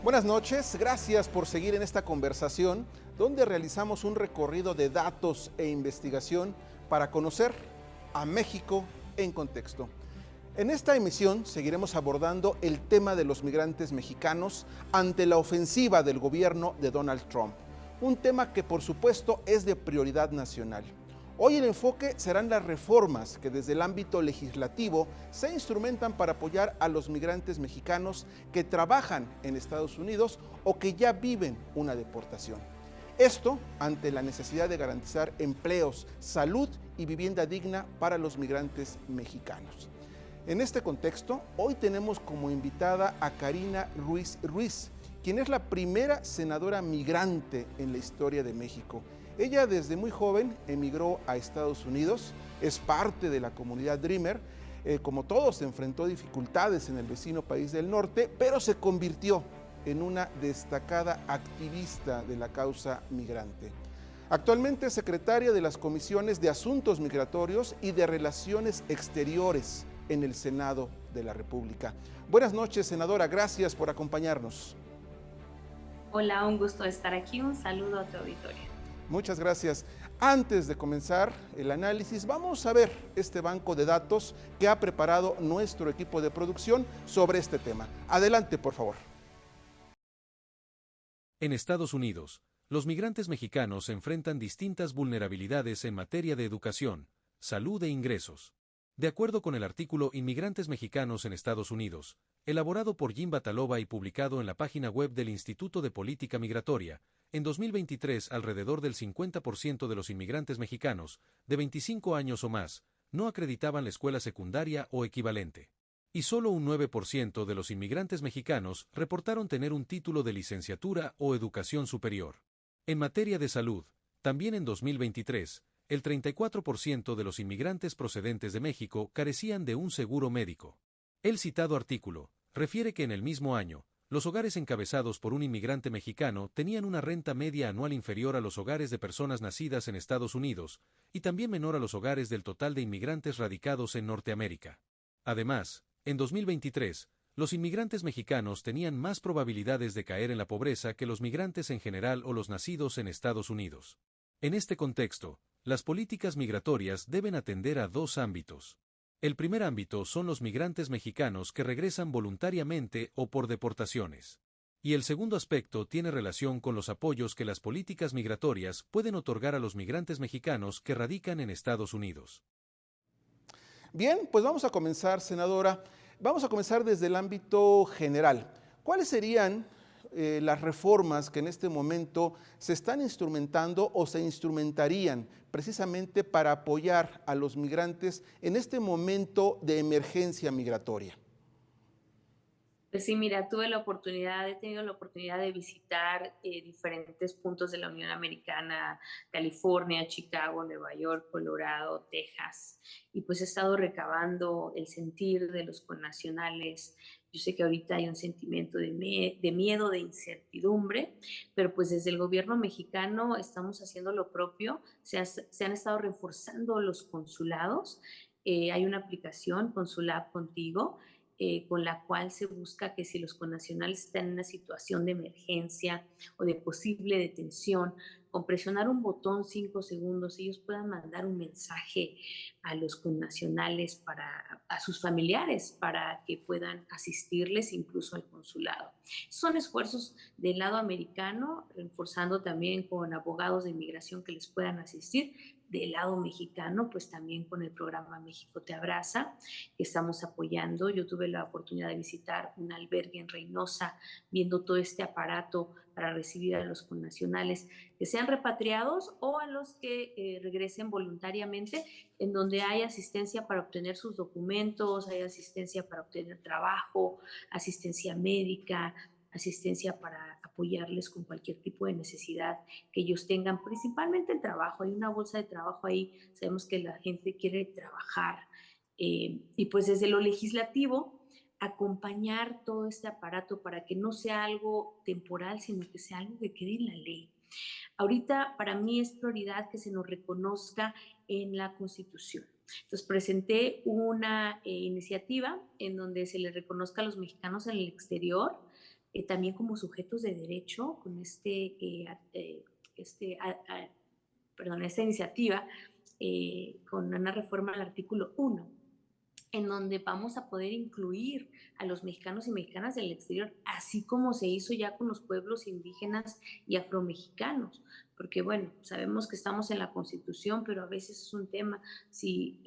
Buenas noches, gracias por seguir en esta conversación donde realizamos un recorrido de datos e investigación para conocer a México en contexto. En esta emisión seguiremos abordando el tema de los migrantes mexicanos ante la ofensiva del gobierno de Donald Trump, un tema que por supuesto es de prioridad nacional. Hoy el enfoque serán las reformas que desde el ámbito legislativo se instrumentan para apoyar a los migrantes mexicanos que trabajan en Estados Unidos o que ya viven una deportación. Esto ante la necesidad de garantizar empleos, salud y vivienda digna para los migrantes mexicanos. En este contexto, hoy tenemos como invitada a Karina Ruiz Ruiz, quien es la primera senadora migrante en la historia de México. Ella desde muy joven emigró a Estados Unidos, es parte de la comunidad Dreamer, como todos enfrentó dificultades en el vecino país del norte, pero se convirtió en una destacada activista de la causa migrante. Actualmente es secretaria de las Comisiones de Asuntos Migratorios y de Relaciones Exteriores en el Senado de la República. Buenas noches, senadora, gracias por acompañarnos. Hola, un gusto estar aquí, un saludo a tu auditorio. Muchas gracias. Antes de comenzar el análisis, vamos a ver este banco de datos que ha preparado nuestro equipo de producción sobre este tema. Adelante, por favor. En Estados Unidos, los migrantes mexicanos enfrentan distintas vulnerabilidades en materia de educación, salud e ingresos. De acuerdo con el artículo Inmigrantes mexicanos en Estados Unidos, elaborado por Jim Batalova y publicado en la página web del Instituto de Política Migratoria, en 2023 alrededor del 50% de los inmigrantes mexicanos, de 25 años o más, no acreditaban la escuela secundaria o equivalente. Y solo un 9% de los inmigrantes mexicanos reportaron tener un título de licenciatura o educación superior. En materia de salud, también en 2023, el 34% de los inmigrantes procedentes de México carecían de un seguro médico. El citado artículo refiere que en el mismo año, los hogares encabezados por un inmigrante mexicano tenían una renta media anual inferior a los hogares de personas nacidas en Estados Unidos, y también menor a los hogares del total de inmigrantes radicados en Norteamérica. Además, en 2023, los inmigrantes mexicanos tenían más probabilidades de caer en la pobreza que los migrantes en general o los nacidos en Estados Unidos. En este contexto, las políticas migratorias deben atender a dos ámbitos. El primer ámbito son los migrantes mexicanos que regresan voluntariamente o por deportaciones. Y el segundo aspecto tiene relación con los apoyos que las políticas migratorias pueden otorgar a los migrantes mexicanos que radican en Estados Unidos. Bien, pues vamos a comenzar, senadora. Vamos a comenzar desde el ámbito general. ¿Cuáles serían las reformas que en este momento se están instrumentando o se instrumentarían precisamente para apoyar a los migrantes en este momento de emergencia migratoria? Pues sí, mira, he tenido la oportunidad de visitar diferentes puntos de la Unión Americana, California, Chicago, Nueva York, Colorado, Texas, y pues he estado recabando el sentir de los connacionales. Yo sé que ahorita hay un sentimiento de miedo, de incertidumbre, pero pues desde el gobierno mexicano estamos haciendo lo propio. Se han estado reforzando los consulados. Hay una aplicación, Consulab Contigo, con la cual se busca que si los connacionales están en una situación de emergencia o de posible detención, con presionar un botón 5 segundos, ellos puedan mandar un mensaje a los connacionales, a sus familiares, para que puedan asistirles incluso al consulado. Son esfuerzos del lado americano, reforzando también con abogados de inmigración que les puedan asistir. Del lado mexicano, pues también con el programa México Te Abraza, que estamos apoyando. Yo tuve la oportunidad de visitar un albergue en Reynosa, viendo todo este aparato para recibir a los connacionales que sean repatriados o a los que regresen voluntariamente, en donde hay asistencia para obtener sus documentos, hay asistencia para obtener trabajo, asistencia médica, asistencia para apoyarles con cualquier tipo de necesidad que ellos tengan, principalmente el trabajo. Hay una bolsa de trabajo ahí, sabemos que la gente quiere trabajar, y pues desde lo legislativo acompañar todo este aparato para que no sea algo temporal, sino que sea algo que quede en la ley. Ahorita para mí es prioridad que se nos reconozca en la Constitución. Entonces presenté una iniciativa en donde se les reconozca a los mexicanos en el exterior también como sujetos de derecho con esta iniciativa, con una reforma al artículo 1, en donde vamos a poder incluir a los mexicanos y mexicanas del exterior, así como se hizo ya con los pueblos indígenas y afromexicanos, porque bueno, sabemos que estamos en la Constitución, pero a veces es un tema si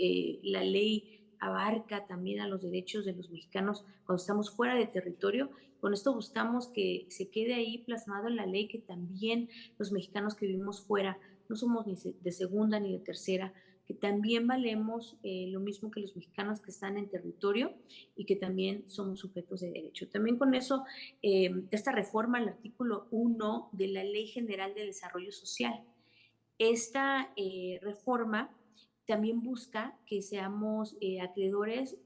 la ley abarca también a los derechos de los mexicanos cuando estamos fuera de territorio. Con esto buscamos que se quede ahí plasmado en la ley que también los mexicanos que vivimos fuera, no somos ni de segunda ni de tercera, que también valemos lo mismo que los mexicanos que están en territorio y que también somos sujetos de derecho. También con eso, esta reforma al artículo 1 de la Ley General de Desarrollo Social. Esta reforma también busca que seamos acreedores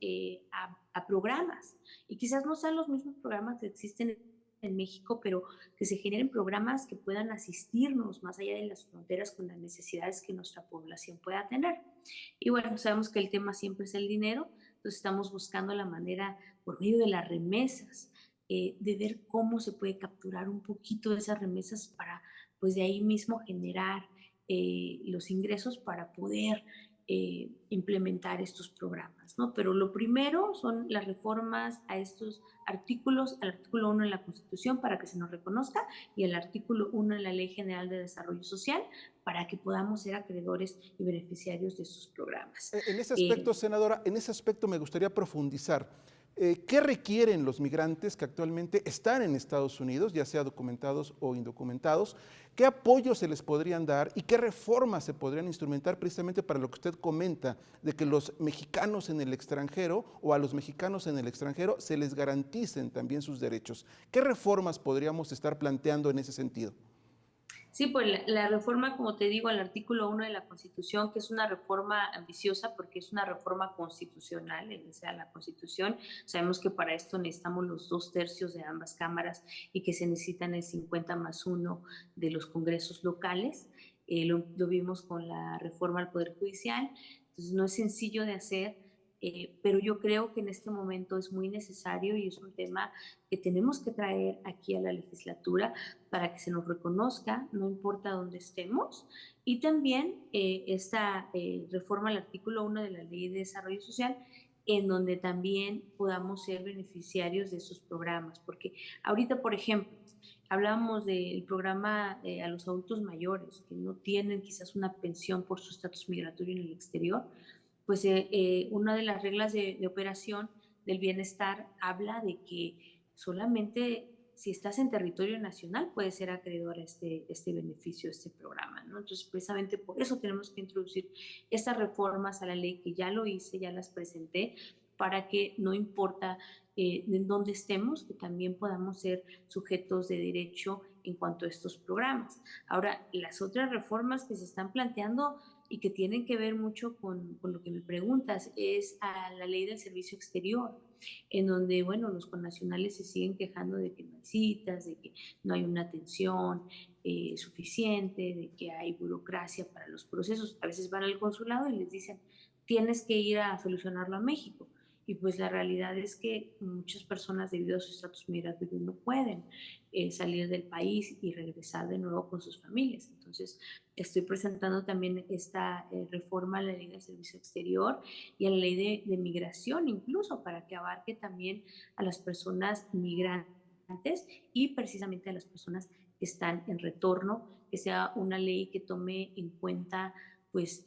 a programas, y quizás no sean los mismos programas que existen en México, pero que se generen programas que puedan asistirnos más allá de las fronteras con las necesidades que nuestra población pueda tener. Y bueno, sabemos que el tema siempre es el dinero, entonces estamos buscando la manera, por medio de las remesas, de ver cómo se puede capturar un poquito de esas remesas para, pues de ahí mismo generar los ingresos para poder implementar estos programas, ¿no? Pero lo primero son las reformas a estos artículos, al artículo 1 en la Constitución para que se nos reconozca, y el artículo 1 en la Ley General de Desarrollo Social para que podamos ser acreedores y beneficiarios de estos programas. En ese aspecto, senadora, en ese aspecto me gustaría profundizar. ¿Qué requieren los migrantes que actualmente están en Estados Unidos, ya sea documentados o indocumentados? ¿Qué apoyos se les podrían dar y qué reformas se podrían instrumentar precisamente para lo que usted comenta, de que los mexicanos en el extranjero o a los mexicanos en el extranjero se les garanticen también sus derechos? ¿Qué reformas podríamos estar planteando en ese sentido? Sí, pues la reforma, como te digo, al artículo 1 de la Constitución, que es una reforma ambiciosa porque es una reforma constitucional, o sea, la Constitución, sabemos que para esto necesitamos los 2/3 de ambas cámaras y que se necesitan el 50+1 de los congresos locales. Lo vimos con la reforma al Poder Judicial, entonces no es sencillo de hacer. Pero yo creo que en este momento es muy necesario y es un tema que tenemos que traer aquí a la legislatura para que se nos reconozca, no importa dónde estemos, y también esta reforma al artículo 1 de la Ley de Desarrollo Social, en donde también podamos ser beneficiarios de esos programas, porque ahorita, por ejemplo, hablábamos del programa a los adultos mayores que no tienen quizás una pensión por su estatus migratorio en el exterior. Pues una de las reglas de operación del bienestar habla de que solamente si estás en territorio nacional puedes ser acreedor a este beneficio, este programa, ¿no? Entonces, precisamente por eso tenemos que introducir estas reformas a la ley, que ya lo hice, ya las presenté, para que no importa en dónde estemos, que también podamos ser sujetos de derecho en cuanto a estos programas. Ahora, las otras reformas que se están planteando y que tienen que ver mucho con lo que me preguntas, es a la ley del servicio exterior, en donde, bueno, los connacionales se siguen quejando de que no hay citas, de que no hay una atención suficiente, de que hay burocracia para los procesos. A veces van al consulado y les dicen, tienes que ir a solucionarlo a México. Y pues la realidad es que muchas personas, debido a su estatus migratorio, no pueden salir del país y regresar de nuevo con sus familias. Entonces, estoy presentando también esta reforma a la ley de servicio exterior y a la ley de migración, incluso para que abarque también a las personas migrantes y precisamente a las personas que están en retorno, que sea una ley que tome en cuenta pues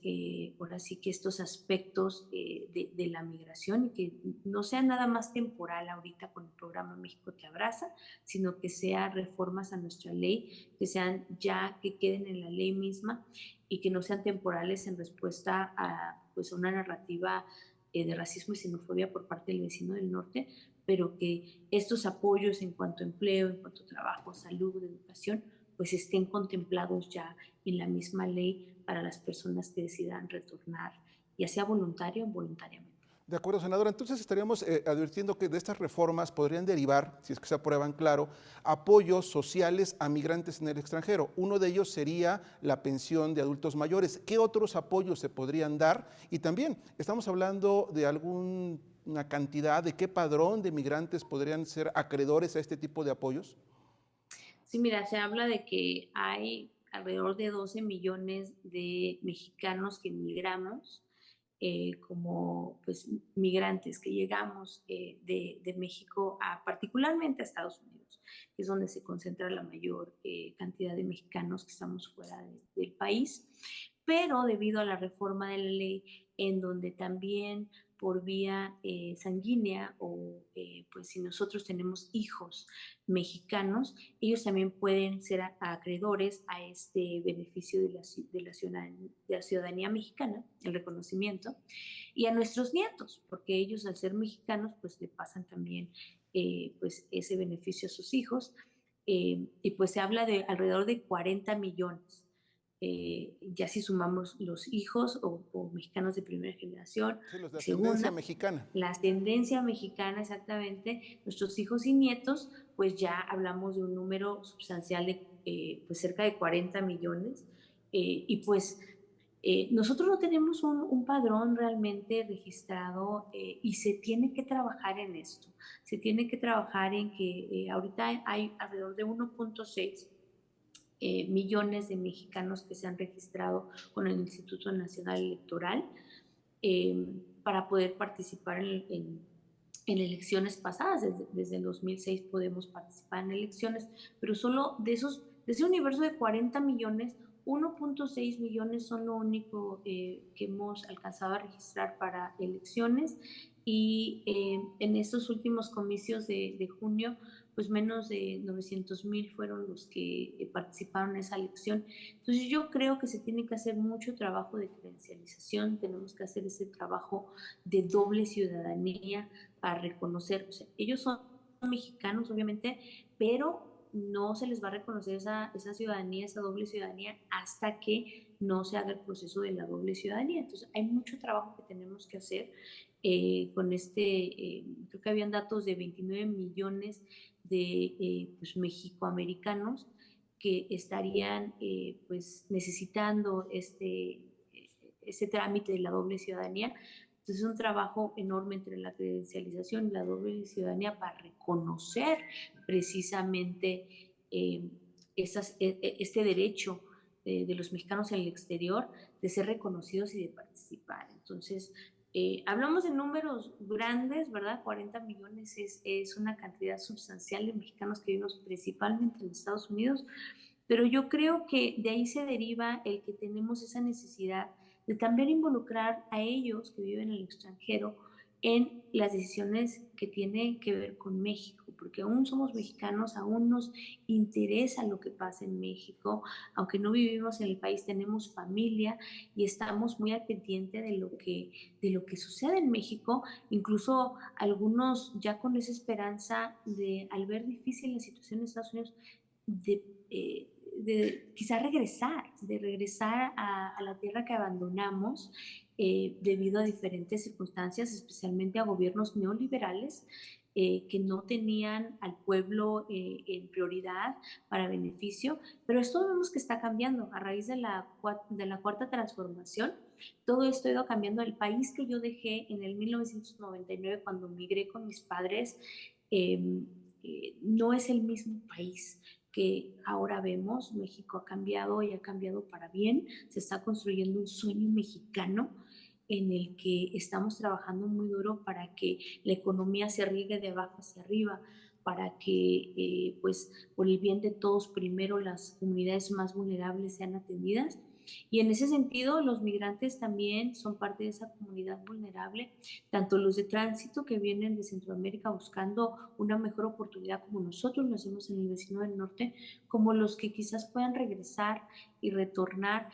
ahora sí que estos aspectos de la migración, y que no sea nada más temporal ahorita con el programa México Te Abraza, sino que sea reformas a nuestra ley, que sean ya, que queden en la ley misma y que no sean temporales en respuesta a pues una narrativa de racismo y xenofobia por parte del vecino del norte, pero que estos apoyos en cuanto a empleo, en cuanto a trabajo, salud, educación, pues estén contemplados ya en la misma ley para las personas que decidan retornar, ya sea voluntario o involuntariamente. De acuerdo, senadora. Entonces estaríamos advirtiendo que de estas reformas podrían derivar, si es que se aprueban, claro, apoyos sociales a migrantes en el extranjero. Uno de ellos sería la pensión de adultos mayores. ¿Qué otros apoyos se podrían dar? Y también estamos hablando de algún una cantidad de qué padrón de migrantes podrían ser acreedores a este tipo de apoyos? Sí, mira, se habla de que hay alrededor de 12 millones de mexicanos que migramos como pues migrantes que llegamos de México a particularmente a Estados Unidos, que es donde se concentra la mayor cantidad de mexicanos que estamos fuera del país, pero debido a la reforma de la ley en donde también por vía sanguínea o pues si nosotros tenemos hijos mexicanos, ellos también pueden ser acreedores a este beneficio de la ciudadanía mexicana, el reconocimiento, y a nuestros nietos, porque ellos al ser mexicanos pues le pasan también pues ese beneficio a sus hijos, y pues se habla de alrededor de 40 millones. Ya si sumamos los hijos o mexicanos de primera generación, Sí, los de ascendencia segunda, mexicana. la ascendencia mexicana exactamente, nuestros hijos y nietos, pues ya hablamos de un número sustancial de pues cerca de 40 millones. Y pues nosotros no tenemos un padrón realmente registrado y se tiene que trabajar en esto. Se tiene que trabajar en que ahorita hay alrededor de 1.6 millones de mexicanos que se han registrado con el Instituto Nacional Electoral para poder participar en elecciones pasadas. Desde el 2006 podemos participar en elecciones, pero solo de ese universo de 40 millones, 1.6 millones son lo único que hemos alcanzado a registrar para elecciones, y en estos últimos comicios de junio, pues menos de 900,000 fueron los que participaron en esa elección. Entonces yo creo que se tiene que hacer mucho trabajo de credencialización, tenemos que hacer ese trabajo de doble ciudadanía para reconocer, o sea, ellos son mexicanos obviamente, pero no se les va a reconocer esa ciudadanía, esa doble ciudadanía, hasta que no se haga el proceso de la doble ciudadanía. Entonces hay mucho trabajo que tenemos que hacer con creo que habían datos de 29 millones de pues, mexicoamericanos que estarían pues necesitando este trámite de la doble ciudadanía. Entonces es un trabajo enorme entre la credencialización y la doble ciudadanía para reconocer precisamente este derecho de los mexicanos en el exterior de ser reconocidos y de participar. Entonces, hablamos de números grandes, ¿verdad? 40 millones es una cantidad sustancial de mexicanos que vivimos principalmente en Estados Unidos, pero yo creo que de ahí se deriva el que tenemos esa necesidad de también involucrar a ellos que viven en el extranjero en las decisiones que tienen que ver con México, porque aún somos mexicanos, aún nos interesa lo que pasa en México, aunque no vivimos en el país, tenemos familia y estamos muy al pendiente de lo que sucede en México, incluso algunos ya con esa esperanza de, al ver difícil la situación en Estados Unidos, de quizá regresar a la tierra que abandonamos debido a diferentes circunstancias, especialmente a gobiernos neoliberales que no tenían al pueblo en prioridad para beneficio, pero esto vemos que está cambiando a raíz de la cuarta transformación. Todo esto ha ido cambiando. El país que yo dejé en el 1999 cuando migré con mis padres no es el mismo país que ahora vemos. México ha cambiado y ha cambiado para bien. Se está construyendo un sueño mexicano en el que estamos trabajando muy duro para que la economía se riegue de abajo hacia arriba, para que pues por el bien de todos primero las comunidades más vulnerables sean atendidas. Y en ese sentido, los migrantes también son parte de esa comunidad vulnerable, tanto los de tránsito que vienen de Centroamérica buscando una mejor oportunidad como nosotros lo hacemos en el vecino del norte, como los que quizás puedan regresar y retornar.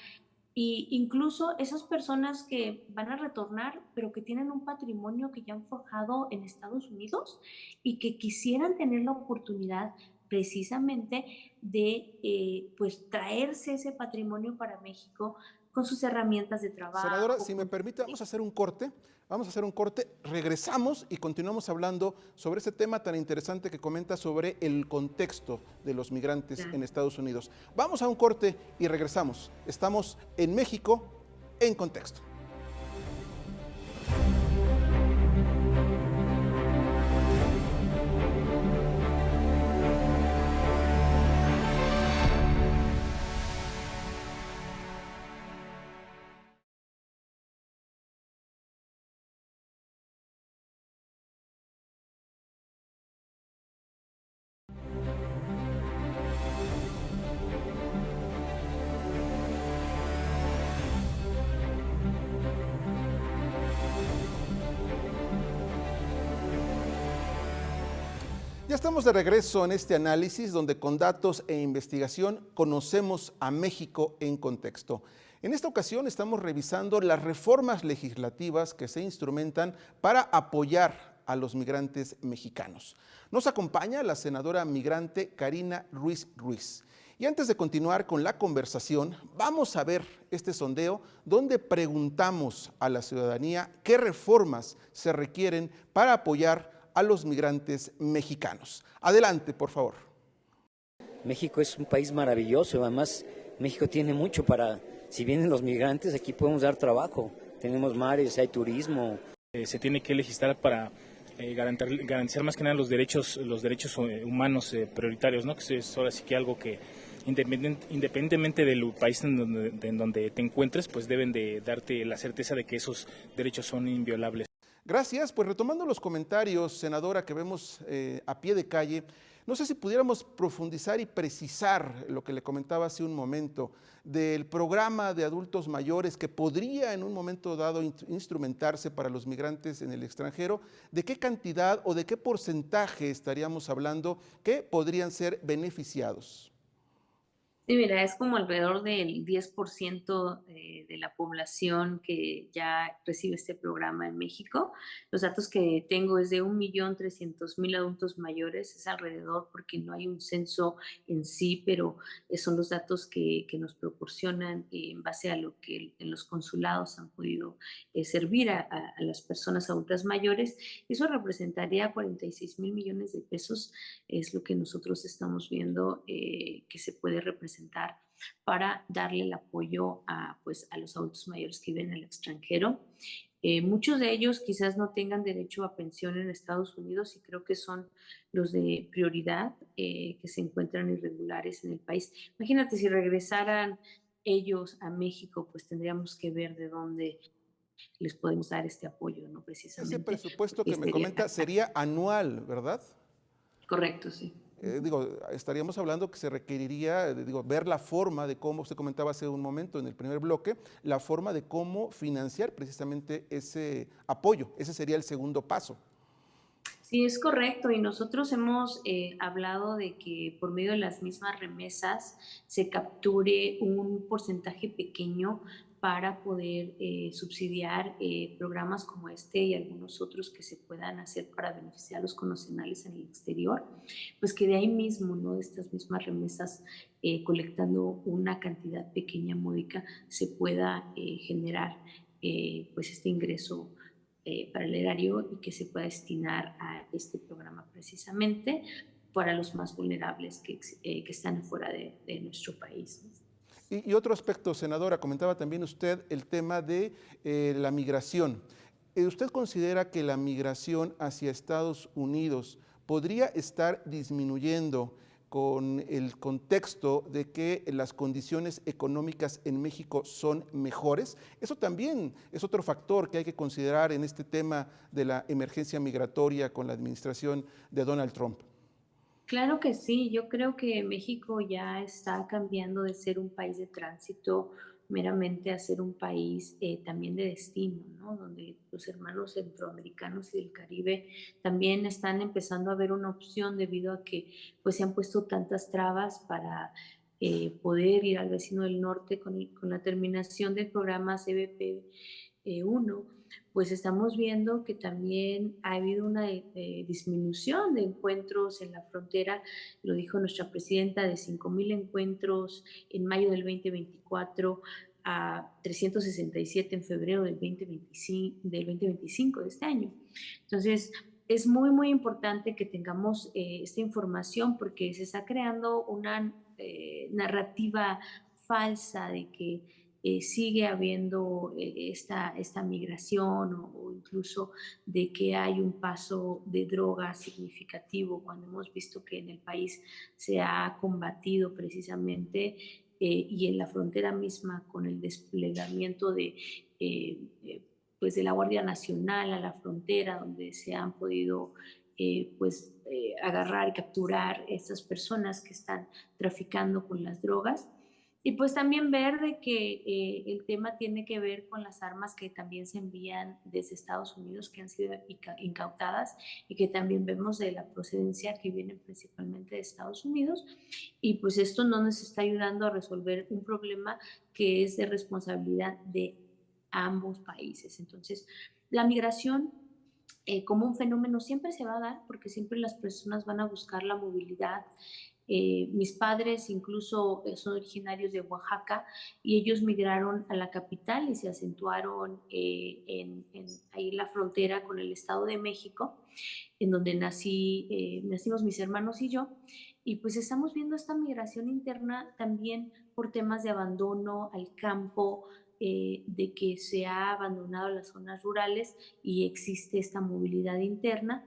Y incluso esas personas que van a retornar, pero que tienen un patrimonio que ya han forjado en Estados Unidos y que quisieran tener la oportunidad precisamente de pues traerse ese patrimonio para México con sus herramientas de Senadora, trabajo. si me permite, vamos a hacer un corte. Vamos a hacer un corte, regresamos y continuamos hablando sobre este tema tan interesante que comenta sobre el contexto de los migrantes en Estados Unidos. Vamos a un corte y regresamos. Estamos en México en Contexto. Ya estamos de regreso en este análisis donde con datos e investigación conocemos a México en contexto. En esta ocasión estamos revisando las reformas legislativas que se instrumentan para apoyar a los migrantes mexicanos. Nos acompaña la senadora migrante Karina Ruiz Ruiz. Y antes de continuar con la conversación, vamos a ver este sondeo donde preguntamos a la ciudadanía qué reformas se requieren para apoyar a los migrantes mexicanos. Adelante, por favor. México es un país maravilloso, además México tiene mucho si vienen los migrantes, aquí podemos dar trabajo, tenemos mares, hay turismo. Se tiene que legislar para garantizar más que nada los derechos humanos prioritarios, ¿no? Que es ahora sí que algo que independientemente del país en donde te encuentres, pues deben de darte la certeza de que esos derechos son inviolables. Gracias. Pues retomando los comentarios, senadora, que vemos a pie de calle, no sé si pudiéramos profundizar y precisar lo que le comentaba hace un momento del programa de adultos mayores que podría en un momento dado instrumentarse para los migrantes en el extranjero. ¿De qué cantidad o de qué porcentaje estaríamos hablando que podrían ser beneficiados? Sí, mira, es como alrededor del 10% de la población que ya recibe este programa en México. Los datos que tengo es de 1.300.000 adultos mayores, es alrededor porque no hay un censo en sí, pero son los datos que nos proporcionan en base a lo que en los consulados han podido servir a las personas adultas mayores. Eso representaría 46.000 millones de pesos, es lo que nosotros estamos viendo que se puede representar para darle el apoyo pues, a los adultos mayores que viven en el extranjero. Muchos de ellos quizás no tengan derecho a pensión en Estados Unidos y creo que son los de prioridad que se encuentran irregulares en el país. Imagínate si regresaran ellos a México, pues tendríamos que ver de dónde les podemos dar este apoyo, ¿no? Precisamente. Ese presupuesto que me comenta sería anual, ¿verdad? Correcto, sí. Estaríamos hablando que se requeriría, ver la forma de cómo, usted comentaba hace un momento en el primer bloque, la forma de cómo financiar precisamente ese apoyo. Ese sería el segundo paso. Sí, es correcto. Y nosotros hemos hablado de que por medio de las mismas remesas se capture un porcentaje pequeño para poder subsidiar programas como este y algunos otros que se puedan hacer para beneficiar a los connacionales en el exterior, pues que de ahí mismo, ¿no? De estas mismas remesas, colectando una cantidad pequeña, módica, se pueda generar pues este ingreso para el erario y que se pueda destinar a este programa precisamente para los más vulnerables que están fuera de nuestro país, ¿no? Y otro aspecto, senadora, comentaba también usted el tema de la migración. ¿Usted considera que la migración hacia Estados Unidos podría estar disminuyendo con el contexto de que las condiciones económicas en México son mejores? Eso también es otro factor que hay que considerar en este tema de la emergencia migratoria con la administración de Donald Trump. Claro que sí, yo creo que México ya está cambiando de ser un país de tránsito meramente a ser un país también de destino, ¿no? Donde los hermanos centroamericanos y del Caribe también están empezando a ver una opción debido a que pues se han puesto tantas trabas para poder ir al vecino del norte con la terminación del programa CBP 1, pues estamos viendo que también ha habido una disminución de encuentros en la frontera, lo dijo nuestra presidenta, de 5,000 encuentros en mayo del 2024 a 367 en febrero del 2025 de este año. Entonces, es muy, muy importante que tengamos esta información porque se está creando una narrativa falsa de que sigue habiendo esta migración o incluso de que hay un paso de droga significativo cuando hemos visto que en el país se ha combatido precisamente y en la frontera misma con el desplegamiento pues de la Guardia Nacional a la frontera donde se han podido agarrar y capturar estas personas que están traficando con las drogas. Y pues también ver de que el tema tiene que ver con las armas que también se envían desde Estados Unidos, que han sido incautadas y que también vemos de la procedencia que vienen principalmente de Estados Unidos. Y pues esto no nos está ayudando a resolver un problema que es de responsabilidad de ambos países. Entonces, la migración como un fenómeno siempre se va a dar porque siempre las personas van a buscar la movilidad. Mis padres incluso son originarios de Oaxaca y ellos migraron a la capital y se acentuaron ahí en la frontera con el Estado de México, en donde nacimos mis hermanos y yo. Y pues estamos viendo esta migración interna también por temas de abandono al campo, de que se ha abandonado las zonas rurales y existe esta movilidad interna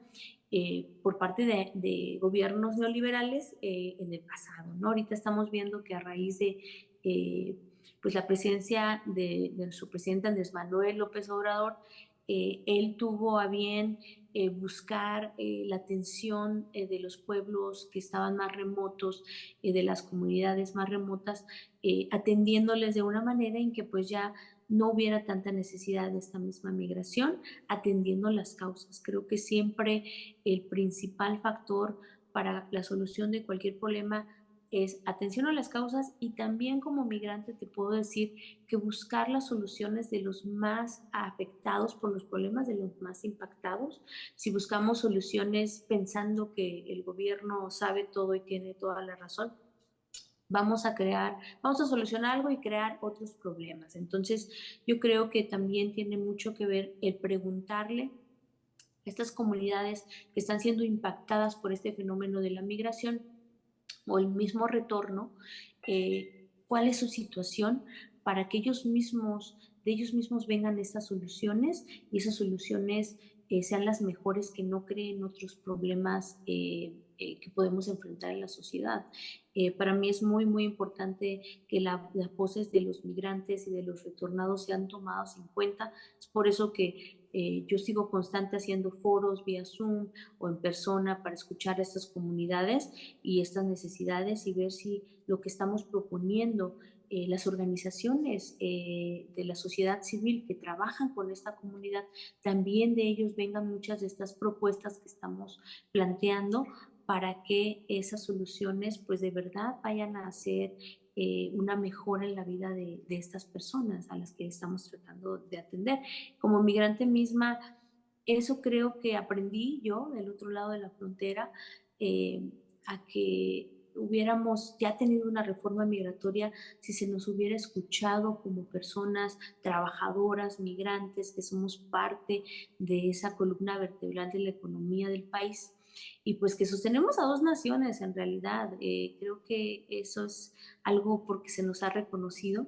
por parte de gobiernos neoliberales en el pasado, ¿no? Ahorita estamos viendo que a raíz de pues la presidencia de su presidente Andrés Manuel López Obrador, él tuvo a bien buscar la atención de los pueblos que estaban más remotos, de las comunidades más remotas, atendiéndoles de una manera en que pues ya no hubiera tanta necesidad de esta misma migración, atendiendo las causas. Creo que siempre el principal factor para la solución de cualquier problema es atención a las causas, y también como migrante te puedo decir que buscar las soluciones de los más afectados por los problemas, de los más impactados. Si buscamos soluciones pensando que el gobierno sabe todo y tiene toda la razón, vamos a solucionar algo y crear otros problemas. Entonces, yo creo que también tiene mucho que ver el preguntarle a estas comunidades que están siendo impactadas por este fenómeno de la migración o el mismo retorno, cuál es su situación para que de ellos mismos vengan estas soluciones, y esas soluciones sean las mejores, que no creen otros problemas que podemos enfrentar en la sociedad. Para mí es muy, muy importante que las voces de los migrantes y de los retornados sean tomadas en cuenta. Es por eso que yo sigo constante haciendo foros vía Zoom o en persona para escuchar a estas comunidades y estas necesidades, y ver si lo que estamos proponiendo, las organizaciones de la sociedad civil que trabajan con esta comunidad, también de ellos vengan muchas de estas propuestas que estamos planteando, para que esas soluciones pues de verdad vayan a ser una mejora en la vida de estas personas a las que estamos tratando de atender. Como migrante misma, eso creo que aprendí yo del otro lado de la frontera, a que hubiéramos ya tenido una reforma migratoria si se nos hubiera escuchado como personas trabajadoras, migrantes, que somos parte de esa columna vertebral de la economía del país, y pues que sostenemos a dos naciones en realidad. Creo que eso es algo porque se nos ha reconocido,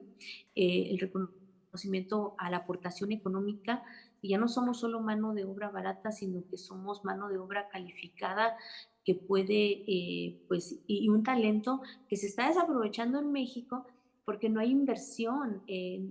el reconocimiento a la aportación económica, y ya no somos solo mano de obra barata, sino que somos mano de obra calificada que puede, pues, y un talento que se está desaprovechando en México porque no hay inversión,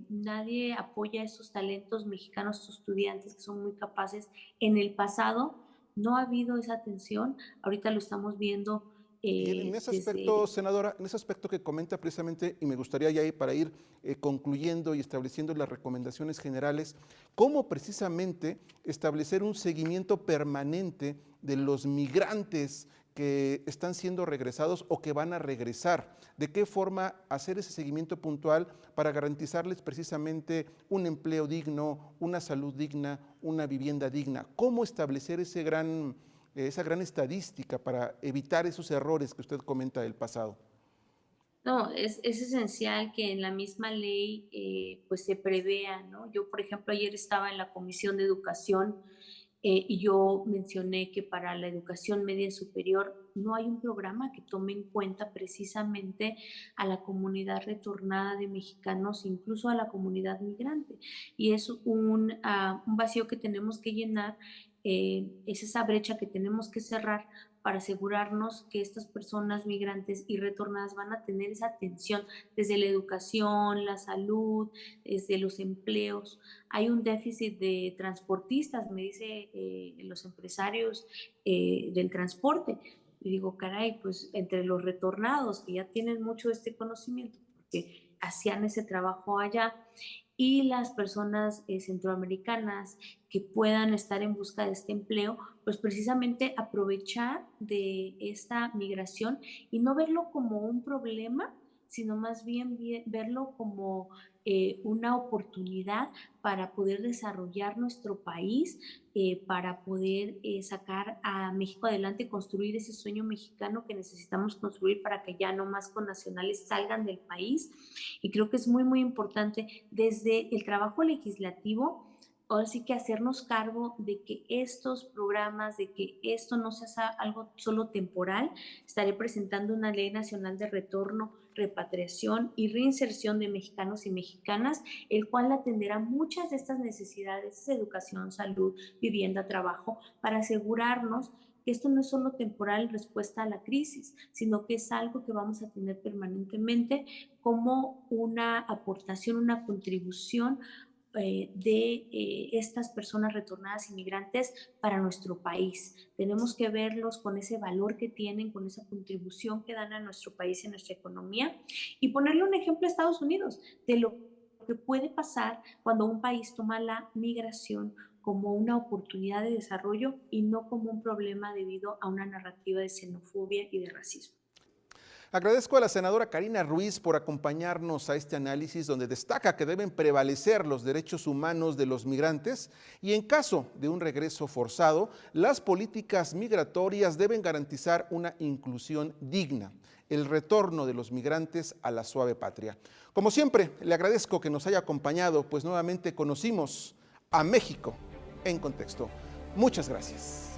nadie apoya a esos talentos mexicanos, esos estudiantes que son muy capaces. En el pasado no ha habido esa atención, ahorita lo estamos viendo Y en ese desde... aspecto, senadora, en ese aspecto que comenta precisamente, y me gustaría ya ir para ir concluyendo y estableciendo las recomendaciones generales, cómo precisamente establecer un seguimiento permanente de los migrantes que están siendo regresados o que van a regresar, de qué forma hacer ese seguimiento puntual para garantizarles precisamente un empleo digno, una salud digna, una vivienda digna, cómo establecer esa gran estadística para evitar esos errores que usted comenta del pasado. No, es esencial que en la misma ley pues se prevea, ¿no? Yo, por ejemplo, ayer estaba en la Comisión de Educación y yo mencioné que para la educación media y superior no hay un programa que tome en cuenta precisamente a la comunidad retornada de mexicanos, incluso a la comunidad migrante. Y es un vacío que tenemos que llenar, es esa brecha que tenemos que cerrar para asegurarnos que estas personas migrantes y retornadas van a tener esa atención desde la educación, la salud, desde los empleos. Hay un déficit de transportistas, me dice los empresarios del transporte. Y digo, caray, pues entre los retornados que ya tienen mucho este conocimiento, porque hacían ese trabajo allá, y las personas centroamericanas que puedan estar en busca de este empleo, pues precisamente aprovechar de esta migración y no verlo como un problema, sino más bien verlo como una oportunidad para poder desarrollar nuestro país, para poder sacar a México adelante, construir ese sueño mexicano que necesitamos construir para que ya no más connacionales salgan del país. Y creo que es muy, muy importante desde el trabajo legislativo, ahora sí que hacernos cargo de que estos programas, de que esto no sea algo solo temporal. Estaré presentando una ley nacional de retorno, repatriación y reinserción de mexicanos y mexicanas, el cual atenderá muchas de estas necesidades: educación, salud, vivienda, trabajo, para asegurarnos que esto no es solo temporal en respuesta a la crisis, sino que es algo que vamos a tener permanentemente como una aportación, una contribución de estas personas retornadas inmigrantes para nuestro país. Tenemos que verlos con ese valor que tienen, con esa contribución que dan a nuestro país y a nuestra economía, y ponerle un ejemplo a Estados Unidos de lo que puede pasar cuando un país toma la migración como una oportunidad de desarrollo y no como un problema debido a una narrativa de xenofobia y de racismo. Agradezco a la senadora Karina Ruiz por acompañarnos a este análisis donde destaca que deben prevalecer los derechos humanos de los migrantes y en caso de un regreso forzado, las políticas migratorias deben garantizar una inclusión digna, el retorno de los migrantes a la suave patria. Como siempre, le agradezco que nos haya acompañado, pues nuevamente conocimos a México en contexto. Muchas gracias.